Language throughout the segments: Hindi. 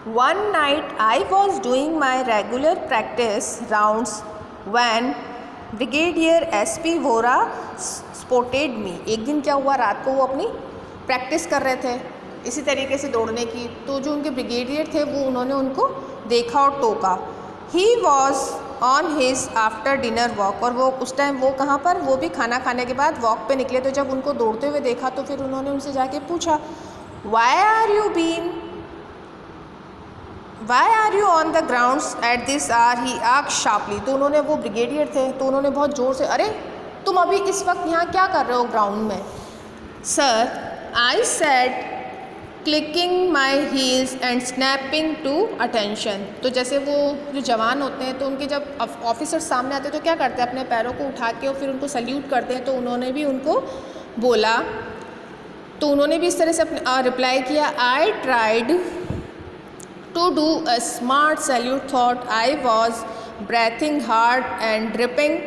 One night I was doing my regular practice rounds when Brigadier SP Vora spotted me. एक दिन क्या हुआ, रात को वो अपनी प्रैक्टिस कर रहे थे इसी तरीके से दौड़ने की, तो जो उनके ब्रिगेडियर थे वो उन्होंने उनको देखा और टोका. He was on his after dinner walk, और वो उस टाइम वो कहाँ पर, वो भी खाना खाने के बाद वॉक पे निकले. तो जब उनको दौड़ते हुए देखा तो फिर उन्होंने उनसे जाके पूछा, why are you on the grounds at this hour, he asked sharply. तो उन्होंने, वो ब्रिगेडियर थे तो उन्होंने बहुत ज़ोर से, अरे तुम अभी इस वक्त यहाँ क्या कर रहे हो ग्राउंड में. Sir, I said clicking my heels and snapping to attention. तो जैसे वो जो जवान होते हैं तो उनके जब ऑफिसर सामने आते हैं तो क्या करते हैं, अपने पैरों को उठा के और फिर उनको सल्यूट करते हैं. तो उन्होंने भी उनको बोला, तो उन्होंने भी इस तरह से अपने रिप्लाई किया, I tried to do a smart salute, thought I was breathing hard and dripping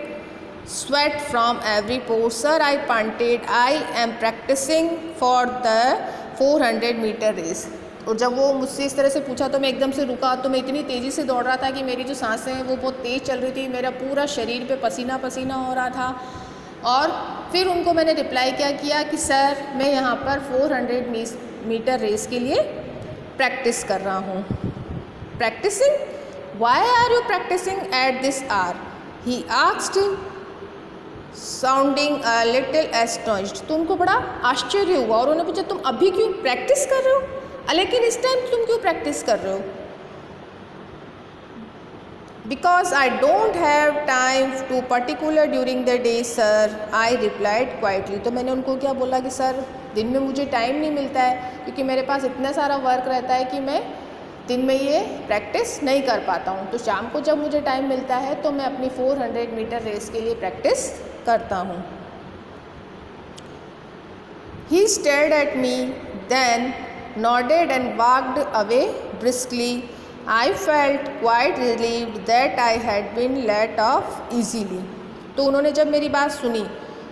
sweat from every pore. Sir, I panted, I am practicing for the 400 meter race. और जब वो मुझसे इस तरह से पूछा तो मैं एकदम से रुका. तो मैं इतनी तेज़ी से दौड़ रहा था कि मेरी जो सांसें हैं वो बहुत तेज़ चल रही थी, मेरा पूरा शरीर पे पसीना पसीना हो रहा था. और फिर उनको मैंने रिप्लाई क्या किया कि सर, मैं यहाँ पर 400 मीटर रेस के लिए प्रैक्टिस कर रहा हूँ. Practicing, why are you practicing at this hour, he asked sounding a little astonished. तो उनको बड़ा आश्चर्य हुआ और उन्होंने पूछा, तुम अभी क्यों प्रैक्टिस कर रहे हो, लेकिन इस टाइम तुम क्यों प्रैक्टिस कर रहे हो. Because I don't have time to particular during the day sir, I replied quietly. तो मैंने उनको क्या बोला कि सर, दिन में मुझे टाइम नहीं मिलता है क्योंकि मेरे पास इतना सारा वर्क रहता है कि मैं दिन में ये प्रैक्टिस नहीं कर पाता हूँ. तो शाम को जब मुझे टाइम मिलता है तो मैं अपनी 400 मीटर रेस के लिए प्रैक्टिस करता हूँ. He stared at me, then nodded and walked away briskly. I felt quite relieved that I had been let off easily. तो उन्होंने जब मेरी बात सुनी,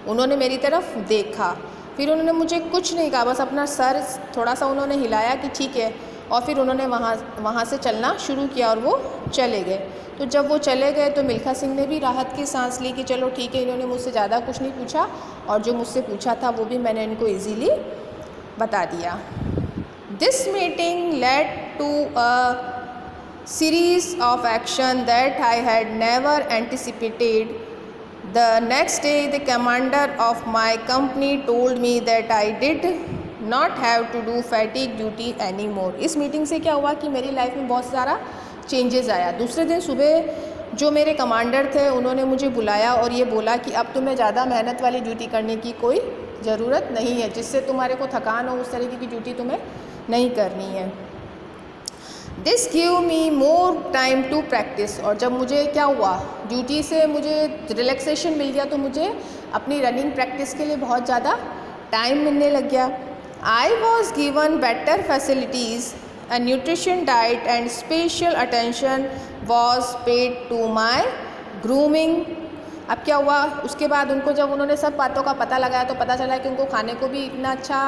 उन्होंने मेरी तरफ देखा, फिर उन्होंने मुझे कुछ नहीं कहा, बस अपना सर थोड़ा सा उन्होंने हिलाया कि ठीक है, और फिर उन्होंने वहाँ से चलना शुरू किया और वो चले गए. तो जब वो चले गए तो मिल्खा सिंह ने भी राहत की सांस ली कि चलो ठीक है, इन्होंने मुझसे ज़्यादा कुछ नहीं पूछा और जो मुझसे पूछा था वो भी मैंने इनको इजीली बता दिया. This meeting led to a series of action that I had never anticipated. The next day the commander of my company told me that I did not have to do fatigue duty any more. इस मीटिंग से क्या हुआ कि मेरी लाइफ में बहुत सारा चेंजेस आया. दूसरे दिन सुबह जो मेरे कमांडर थे उन्होंने मुझे बुलाया और ये बोला कि अब तुम्हें ज़्यादा मेहनत वाली ड्यूटी करने की कोई ज़रूरत नहीं है, जिससे तुम्हारे को थकान हो उस तरीके की ड्यूटी तुम्हें नहीं करनी है. This give me more time to practice. और जब मुझे क्या हुआ, ड्यूटी से मुझे रिलैक्सेशन मिल गया तो मुझे अपनी रनिंग प्रैक्टिस के लिए बहुत ज़्यादा टाइम मिलने लग गया. I was given better facilities, a nutrition diet and special attention was paid to my grooming. अब क्या हुआ, उसके बाद उनको जब उन्होंने सब बातों का पता लगाया तो पता चला कि उनको खाने को भी इतना अच्छा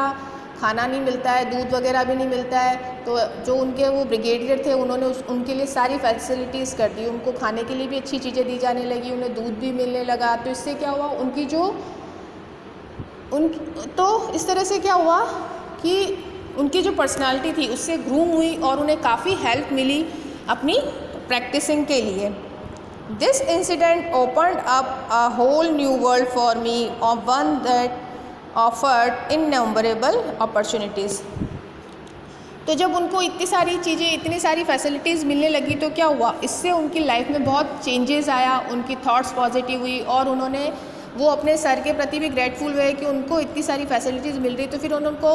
खाना नहीं मिलता है, दूध वगैरह भी नहीं मिलता है. तो जो उनके वो ब्रिगेडियर थे उन्होंने उनके लिए सारी फैसिलिटीज़ कर दी, उनको खाने के लिए भी अच्छी चीज़ें दी जाने लगी, उन्हें दूध भी मिलने लगा. तो इससे क्या हुआ, तो इस तरह से क्या हुआ कि उनकी जो पर्सनालिटी थी उससे ग्रूम हुई और उन्हें काफ़ी हेल्प मिली अपनी प्रैक्टिसिंग के लिए. This incident opened up a whole new world for me, और one that offered innumerable opportunities. तो जब उनको इतनी सारी चीज़ें, इतनी सारी फैसिलिटीज़ मिलने लगी तो क्या हुआ, इससे उनकी लाइफ में बहुत चेंजेस आया, उनकी थॉट्स पॉजिटिव हुई और उन्होंने वो अपने सर के प्रति भी ग्रेटफुल हुए कि उनको इतनी सारी फैसिलिटीज़ मिल रही. तो फिर उनको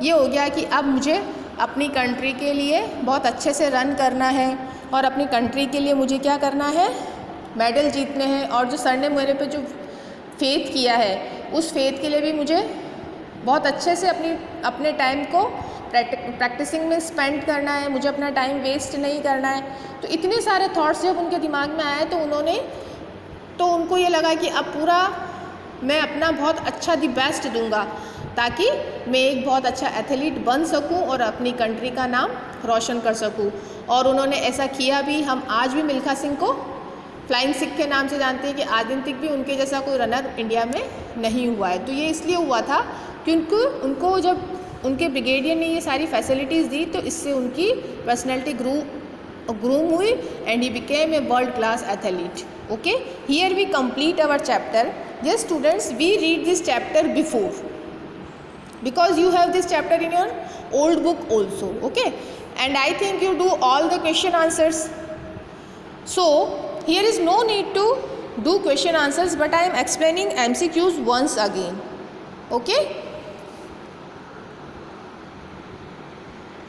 ये हो गया कि अब मुझे अपनी कंट्री के लिए बहुत अच्छे से रन करना है और अपनी कंट्री के लिए मुझे क्या करना है, मेडल जीतने हैं. और जो सर ने मेरे पे जो फेथ किया है उस फेथ के लिए भी मुझे बहुत अच्छे से अपने टाइम को प्रैक्टिसिंग में स्पेंड करना है, मुझे अपना टाइम वेस्ट नहीं करना है. तो इतने सारे थॉट्स जब उनके दिमाग में आए तो उनको ये लगा कि अब पूरा मैं अपना बहुत अच्छा दी बेस्ट दूंगा. ताकि मैं एक बहुत अच्छा एथलीट बन सकूं और अपनी कंट्री का नाम रोशन कर सकूं। और उन्होंने ऐसा किया भी। हम आज भी मिल्खा सिंह को फ्लाइंग सिख के नाम से जानते हैं कि आज दिन तक भी उनके जैसा कोई रनर इंडिया में नहीं हुआ है। तो ये इसलिए हुआ था क्योंकि उनको जब उनके ब्रिगेडियर ने ये सारी फैसिलिटीज़ दी तो इससे उनकी पर्सनैलिटी ग्रूम हुई and he became a world class athlete. Okay, here we complete our chapter. Yes students, we read this chapter before because you have this chapter in your old book also. Okay, and I think you do all the question answers, so here is no need to do question answers, but I am explaining MCQs once again. Okay.